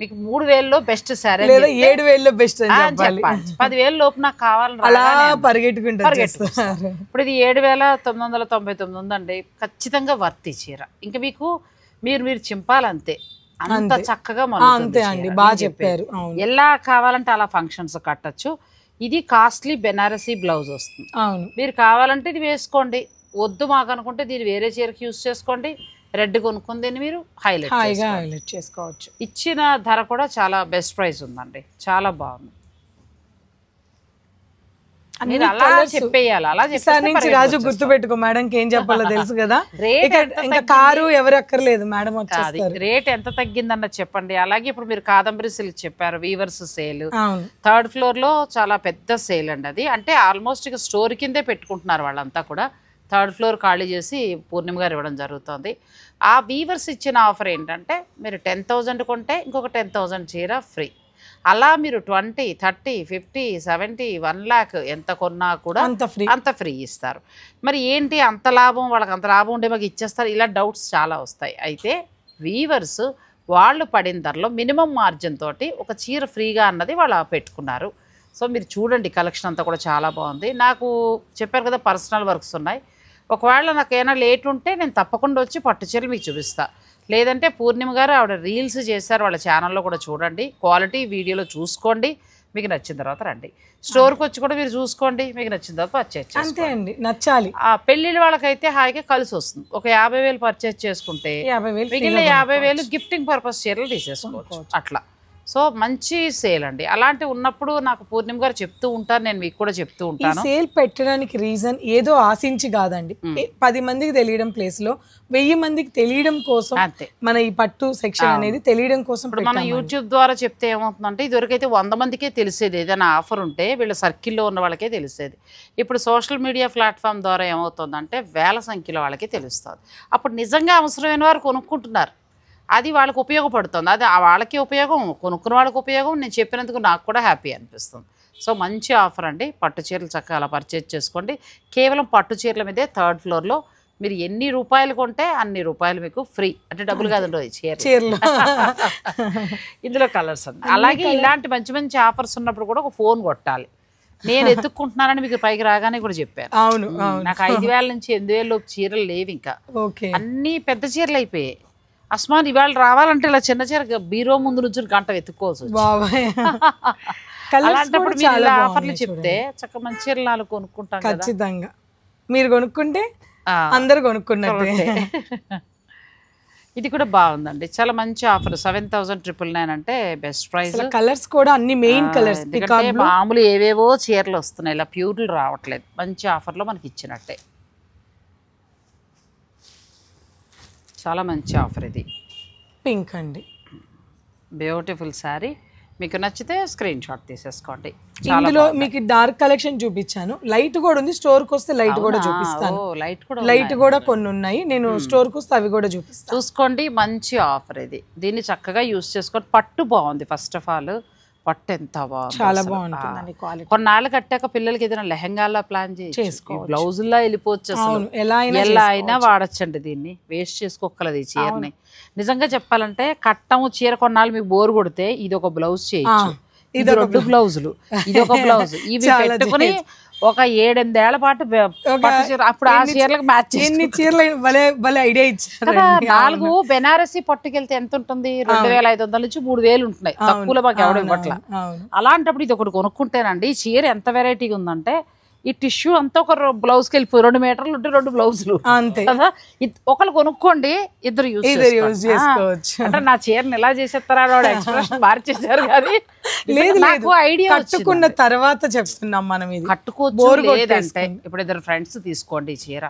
మీకు 3,000లో బెస్ట్ శారీ, 7,000లో బెస్ట్ అని చెప్పాలి. 10,000 లోపు నాకు కావాలని అలా పరిగెట్టుకుంటారు. ఇప్పుడు ఇది 7,999 ఉందండి. ఖచ్చితంగా వర్త్ ఈ చీర. ఇంకా మీకు మీరు చింపాలంతే. అంత చక్కగా అంతే అండి. బాగా చెప్పారు. ఎలా కావాలంటే అలా ఫంక్షన్స్ కట్టచ్చు. ఇది కాస్ట్లీ బెనారసీ బ్లౌజ్ వస్తుంది. మీరు కావాలంటే ఇది వేసుకోండి. వద్దు మాకు అనుకుంటే దీన్ని వేరే చీరకి యూజ్ చేసుకోండి. రెడ్ కొనుక్కుంది మీరు హైలైట్ చేసుకోవచ్చు. ఇచ్చిన ధర కూడా చాలా బెస్ట్ ప్రైస్ ఉందండి. చాలా బాగుంది. మీరు అలా చెప్పేయాలి. అలా నుంచి రాజు గుర్తు పెట్టుకో మేడంకి ఏం చెప్పాలో తెలుసు కదా. ఇంకా కారు ఎవరు అక్కర్లేదు మేడం. రేట్ ఎంత తగ్గిందన్న చెప్పండి. అలాగే ఇప్పుడు మీరు కాదంబరి సిల్క్ చెప్పారు, వీవర్స్ సేల్ 3rd ఫ్లోర్ లో చాలా పెద్ద సేల్ అండి అది. అంటే ఆల్మోస్ట్ ఇక స్టోర్ కిందే పెట్టుకుంటున్నారు వాళ్ళంతా కూడా. 3rd ఫ్లోర్ ఖాళీ చేసి పూర్ణిమ గారు ఇవ్వడం జరుగుతుంది. ఆ వీవర్స్ ఇచ్చిన ఆఫర్ ఏంటంటే, మీరు 10,000 కొంటే ఇంకొక 10,000 చీర ఫ్రీ. అలా మీరు 20, 30, 50, 70, 1 lakh ఎంత కొన్నా కూడా అంత ఫ్రీ ఇస్తారు. మరి ఏంటి అంత లాభం, వాళ్ళకి అంత లాభం ఉండే మాకు ఇచ్చేస్తారు, ఇలా డౌట్స్ చాలా వస్తాయి. అయితే వీవర్స్ వాళ్ళు పడిన ధరలో మినిమం మార్జిన్ తోటి ఒక చీర ఫ్రీగా అన్నది వాళ్ళు పెట్టుకున్నారు. సో మీరు చూడండి, కలెక్షన్ అంతా కూడా చాలా బాగుంది. నాకు చెప్పారు కదా పర్సనల్ వర్క్స్ ఉన్నాయి. ఒకవేళ నాకు ఏమైనా లేట్ ఉంటే నేను తప్పకుండా వచ్చి పట్టు చీరలు మీకు చూపిస్తాను. లేదంటే పూర్ణిమ గారు ఆవిడ రీల్స్ చేశారు, వాళ్ళ ఛానల్లో కూడా చూడండి. క్వాలిటీ వీడియోలో చూసుకోండి. మీకు నచ్చిన తర్వాత రండి. స్టోర్కి వచ్చి కూడా మీరు చూసుకోండి. మీకు నచ్చిన తర్వాత పర్చేజ్ అంతే అండి. నచ్చాలి. ఆ పెళ్ళిళ్ళ వాళ్ళకైతే హాయిగా కలిసి వస్తుంది. ఒక 50,000 పర్చేజ్ చేసుకుంటే మిగిలిన 50,000 గిఫ్టింగ్ పర్పస్ చీరలు తీసేసుకోవచ్చు. అట్లా. సో మంచి సేల్ అండి. అలాంటి ఉన్నప్పుడు నాకు పూర్ణిమ గారు చెప్తూ ఉంటారు, నేను మీకు కూడా చెప్తూ ఉంటాను. సేల్ పెట్టడానికి రీజన్ ఏదో ఆశించి కాదండి. 10 మందికి తెలియడం ప్లేస్ లో 1000 మందికి తెలియడం కోసం మన ఈ పట్టు సెక్షన్ అనేది తెలియడం కోసం. ఇప్పుడు మనం యూట్యూబ్ ద్వారా చెప్తే ఏమవుతుందంటే, ఇదివరకైతే 100 మందికే తెలిసేది. ఏదైనా ఆఫర్ ఉంటే వీళ్ళ సర్కిల్లో ఉన్న వాళ్ళకే తెలిసేది. ఇప్పుడు సోషల్ మీడియా ప్లాట్ఫామ్ ద్వారా ఏమవుతుందంటే వేల సంఖ్యలో వాళ్ళకి తెలుస్తుంది. అప్పుడు నిజంగా అవసరమైన వారు కొనుక్కుంటున్నారు. అది వాళ్ళకి ఉపయోగపడుతుంది. అది వాళ్ళకి ఉపయోగం, కొనుక్కున్న వాళ్ళకి ఉపయోగం. నేను చెప్పినందుకు నాకు కూడా హ్యాపీ అనిపిస్తుంది. సో మంచి ఆఫర్ అండి. పట్టు చీరలు చక్కగా అలా పర్చేజ్ చేసుకోండి. కేవలం పట్టు చీరల మీదే 3rd ఫ్లోర్లో మీరు ఎన్ని రూపాయలు కొంటే అన్ని రూపాయలు మీకు ఫ్రీ. అంటే డబ్బులు కాదండి, చీరలు. ఇందులో కలర్స్ ఉంది. అలాగే ఇలాంటి మంచి మంచి ఆఫర్స్ ఉన్నప్పుడు కూడా ఒక ఫోన్ కొట్టాలి. నేను ఎత్తుక్కుంటున్నానని మీకు పైకి రాగానే కూడా చెప్పాను. అవును, నాకు 5,000 నుంచి 8,000 చీరలు లేవు. ఇంకా అన్ని పెద్ద చీరలు అయిపోయాయి. అస్మాన్ ఇవాళ రావాలంటే ఇలా చిన్న చీర బీరో ముందు నుంచి గంట వెతుక్కోవచ్చు. అలాంటప్పుడు మీరు ఇలా ఆఫర్లు చెప్తే చక్కగా మంచి చీరలు కొనుక్కుంటాం. ఖచ్చితంగా మీరు కొనుక్కుంటే అందరు కొనుక్కున్నట్టే. ఇది కూడా బాగుందండి, చాలా మంచి ఆఫర్. 7,999 అంటే బెస్ట్ ప్రైస్. కలర్స్ కూడా అన్ని మెయిన్ కలర్స్, మామూలు ఏవేవో చీరలు వస్తున్నాయి, ఇలా ప్యూర్లు రావట్లేదు. మంచి ఆఫర్లో మనకి ఇచ్చినట్టే, చాలా మంచి ఆఫర్. ఇది పింక్ అండి, బ్యూటిఫుల్ శారీ. మీకు నచ్చితే స్క్రీన్ షాట్ తీసేసుకోండి. ఇందులో మీకు డార్క్ కలెక్షన్ చూపించాను, లైట్ కూడా ఉంది. స్టోర్ కి వస్తే లైట్ కూడా చూపిస్తాను. లైట్ కూడా కొన్ని ఉన్నాయి, నేను స్టోర్ కి వస్తే అవి కూడా చూపిస్తాను. చూసుకోండి, మంచి ఆఫర్ ఇది. దీన్ని చక్కగా యూస్ చేసుకోండి. పట్టు బాగుంది. ఫస్ట్ ఆఫ్ ఆల్ పట్టు ఎంత బాగుంది, చాలా బాగుంటుంది క్వాలిటీ. కొన్నాళ్ళు కట్టాక పిల్లలకి ఏదైనా లెహంగాలా ప్లాన్ చేసుకో, బ్లౌజుల్లా వెళ్ళిపోవచ్చు. అసలు ఎలా అయినా వాడచ్చండి దీన్ని, వేస్ట్ చేసుకోగలదు ఈ చీరని. నిజంగా చెప్పాలంటే కట్టము చీర కొన్నాళ్ళు మీకు బోర్ కొడితే ఇది ఒక బ్లౌజ్ చేయొచ్చు. ఇది 2 బ్లౌజులు, ఇది ఒక బ్లౌజ్. ఇవి పెట్టుకుని ఒక 7-8 ఏళ్ల పాటు అప్పుడు ఆ చీరలకు మ్యాచ్ ఎన్ని చీరలు ఐడియా ఇచ్చారు. 4 బెనారసీ పట్టుకెళ్తే ఎంత ఉంటుంది? 2,500 నుంచి 3,000 ఉంటున్నాయి, తక్కువలో మాకు ఎవడం పట్ల. అలాంటప్పుడు ఇది ఒకటి కొనుక్కుంటేనండి చీర ఎంత వెరైటీగా ఉందంటే, ఈ టిష్యూ అంతా ఒక బ్లౌజ్కి వెళ్ళిపోయి 2 మీటర్లు ఉంటే 2 బ్లౌజులు అంతే కదా. ఒకళ్ళు కొనుక్కోండి, ఇద్దరు యూజ్ చేసుకోవచ్చు. అంటే నా చీరని ఎలా చేసేస్తారా ఎక్స్ప్రెషన్ మార్చేసారు కానీ నాకు ఐడియా కట్టుకున్న తర్వాత చెప్తున్నాం మనం. ఇది కట్టుకోవచ్చు. లేదంటే ఇప్పుడు ఇద్దరు ఫ్రెండ్స్ తీసుకోండి ఈ చీర,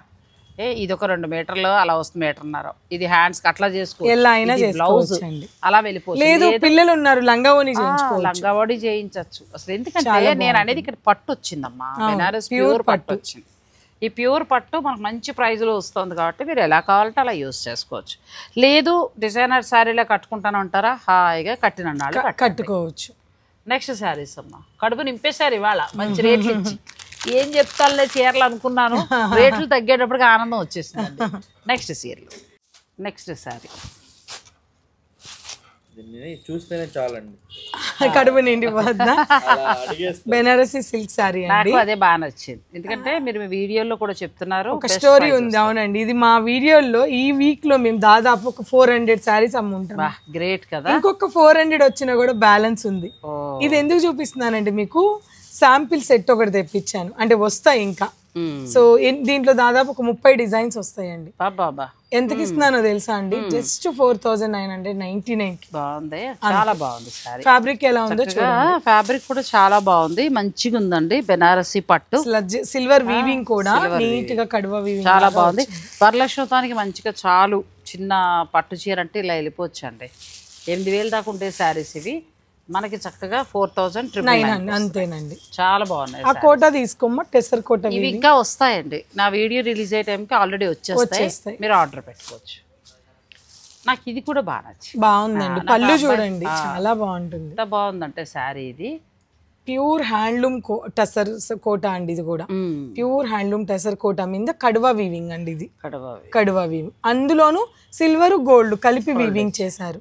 ఇది ఒక 2 మీటర్లు అలా వస్తుంది, 1.5 మీటర్. ఇది హ్యాండ్స్ అట్లా చేసుకోవచ్చు, బ్లౌజ్ అలా వెళ్ళిపోతుంది. లేదు పిల్లలు ఉన్నారు, లంగావోని చేయించవచ్చు అసలు. ఎందుకంటే నేను అనేది ఇక్కడ పట్టు వచ్చిందమ్మా, బెనారస్ ప్యూర్ పట్టు వచ్చింది. ఈ ప్యూర్ పట్టు మనకు మంచి ప్రైజ్లో వస్తుంది కాబట్టి మీరు ఎలా కావాలంటే అలా యూజ్ చేసుకోవచ్చు. లేదు డిజైనర్ శారీలో కట్టుకుంటాను అంటారా, హాయిగా కట్టిన కట్టుకోవచ్చు. నెక్స్ట్ శారీస్ అమ్మా, కడుపు నింపేశారు ఇవాళ మంచి రేట్లు ఇచ్చి. ఏం చెప్తానులే చీరలు అనుకున్నాను, రేట్లు తగ్గేటప్పటికి ఆనందం వచ్చేసింది. నెక్స్ట్ చీరలు, నెక్స్ట్ శారీ చూస్తేనే చాలండి, కడుపు నిండి బెనారసీ సిల్క్ సారీ. నాకు అదే బాగా నచ్చింది, ఎందుకంటే మీరు మీ వీడియోలో కూడా చెప్తున్నారు. ఒక స్టోరీ ఉంది. అవునండి, ఇది మా వీడియోలో ఈ వీక్ లో మేము దాదాపు ఒక 400 సారీస్ అమ్ముంటాం. గ్రేట్ కదా. ఇంకొక 400 వచ్చినా కూడా బ్యాలెన్స్ ఉంది. ఇది ఎందుకు చూపిస్తున్నానండి మీకు, శాంపిల్ సెట్ ఒకటి తెప్పించాను, అంటే వస్తాయి ఇంకా. సో దీంట్లో దాదాపు ఒక 30 డిజైన్స్ వస్తాయండి. ఎంతకి ఇస్తున్నానో తెలుసా అండి, జస్ట్ 4,999. బాగుంది, చాలా బాగుంది సారీ. ఫ్యాబ్రిక్ ఎలా ఉందో చూడండి. ఫ్యాబ్రిక్ కూడా చాలా బాగుంది, మంచిగా ఉందండి. బెనారసీ పట్టు, సిల్వర్ వీవింగ్ కూడా నీట్ గా, కడువ వీవింగ్ చాలా బాగుంది. వరలక్ష్మతానికి మంచిగా చాలు, చిన్న పట్టు చీర అంటే ఇలా వెళ్ళిపోవచ్చు అండి. 8,000 దాకా ఉండే శారీస్ ఇవి, మనకి చక్కగా 4,999 అంతేనండి. చాలా బాగున్నాయి. ఆ కోటా తీసుకోమ్మా, టెసర్ కోటా. ఇవి ఇంకా వస్తాయండి, నా వీడియో రిలీజ్ అయ్యే టైంకి ఆల్రెడీ వచ్చేస్తాయి, మీరు ఆర్డర్ పెట్టుకోవచ్చు. నాకు ఇది కూడా బాగా నచ్చింది, బాగుందండి. పళ్ళు చూడండి, చాలా బాగుంటుంది. ఎంత బాగుందంటే శారీ, ఇది ప్యూర్ హ్యాండ్లూమ్ టెసర్ కోటా అండి. ఇది కూడా ప్యూర్ హ్యాండ్లూమ్ టెసర్ కోటా మీద కడువా వీవింగ్ అండి. ఇది కడువా వీవింగ్, అందులోను సిల్వర్ గోల్డ్ కలిపి వీవింగ్ చేశారు.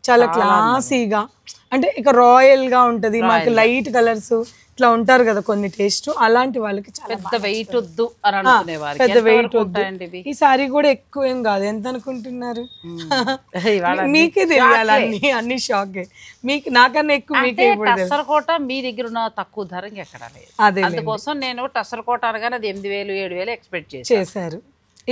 చాలా క్లాసీగా, అంటే ఇక రాయల్ గా ఉంటది. మాకు లైట్ కలర్స్ ఇట్లా ఉంటారు కదా కొన్ని టేస్ట్, అలాంటి వాళ్ళకి చాలా పెద్ద వెయిట్ వద్దు అని అనుకునేవారు. పెద్ద వెయిట్ వద్దు. ఈ సారీ కూడా ఎక్కువ ఏం కాదు. ఎంత అనుకుంటున్నారు? మీకే తెలియాలి, అన్ని షాకే. మీకు నాకన్నా ఎక్కువ మీకే. టసర్ కోట మీ దగ్గర ఉన్న తక్కువ ధర ఎక్కడ లేదు, అందుకోసం నేను టసర్ కోట అనగానే అది 8,000 7,000 ఎక్స్పెక్ట్ చేశారు.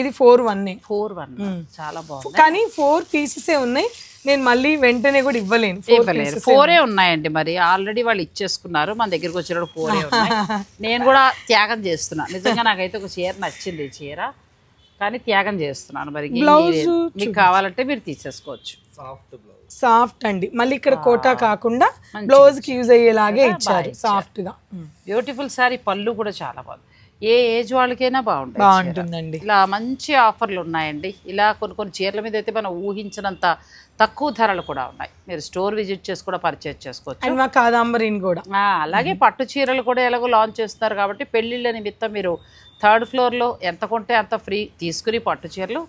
ఇది 4,1 చాలా బాగుంది, కానీ 4 పీసెస్ ఉన్నాయి. నేను మళ్ళీ వెంటనే కూడా ఇవ్వలేను. 4 ఉన్నాయండి. మరి ఆల్రెడీ వాళ్ళు ఇచ్చేసుకున్నారు, మన దగ్గరకు వచ్చినప్పుడు 4 ఉన్నాయి. నేను కూడా త్యాగం చేస్తున్నా. నిజంగా నాకైతే ఒక చీర నచ్చింది, ఈ చీర, కానీ త్యాగం చేస్తున్నాను. మరి మీకు కావాలంటే మీరు తీసేసుకోవచ్చు. సాఫ్ట్ అండి, మళ్ళీ ఇక్కడ కోటా కాకుండా బ్లౌజ్ కి యూజ్ అయ్యేలాగే ఇచ్చారు, సాఫ్ట్ గా. Beautiful sorry. పళ్ళు కూడా చాలా బాగుంది, ఏ ఏజ్ వాళ్ళకైనా బాగుంటుందండి. ఇలా మంచి ఆఫర్లు ఉన్నాయండి. ఇలా కొన్ని చీరల మీద అయితే మనం ఊహించినంత తక్కువ ధరలు కూడా ఉన్నాయి. మీరు స్టోర్ విజిట్ చేసి కూడా పర్చేజ్ చేసుకోవచ్చు. కాదంబరిని కూడా అలాగే పట్టు చీరలు కూడా ఎలాగో లాంచ్ చేస్తారు కాబట్టి పెళ్లిళ్ళ నిమిత్తం మీరు 3rd ఫ్లోర్లో ఎంత కొంటే అంత ఫ్రీ తీసుకుని పట్టు చీరలు,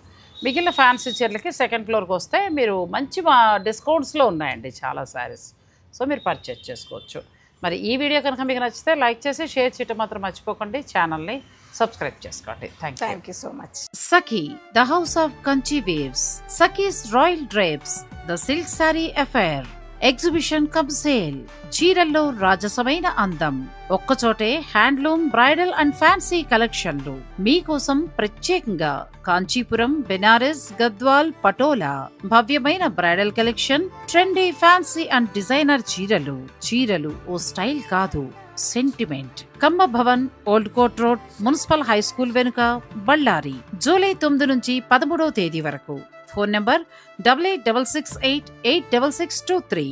మిగిలిన ఫ్యాన్సీ చీరలకి 2nd ఫ్లోర్కి వస్తే మీరు మంచి డిస్కౌంట్స్లో ఉన్నాయండి చాలా శారీస్. సో మీరు పర్చేజ్ చేసుకోవచ్చు. మరి ఈ వీడియో కనుక మీకు నచ్చితే లైక్ చేసి షేర్ చేయటం మాత్రం మర్చిపోకండి. ఛానల్ని సబ్స్క్రైబ్ చేసుకోండి. Thank you so much. Saki, the house of Kanchi waves. Saki's Royal Drapes, the silk saree affair. Exhibition cum sale. చీరల్లో రాజసమైన అందం, ఒక్కచోటే హ్యాండ్లూమ్, బ్రైడల్ అండ్ ఫ్యాన్సీ కలెక్షన్లు మీకోసం ప్రత్యేకంగా కాంచీపురం, బెనారస్, గద్వాల్, పటోలా. భవ్యమైన bridal collection, trendy, fancy and designer చీరలు. చీరలు ఓ స్టైల్ కాదు, sentiment. Kamma Bhavan, old Kote road, municipal high school వెనుక, బళ్ళారి. జూలై 9 నుంచి 13వ తేదీ వరకు. Phone number 8866886623.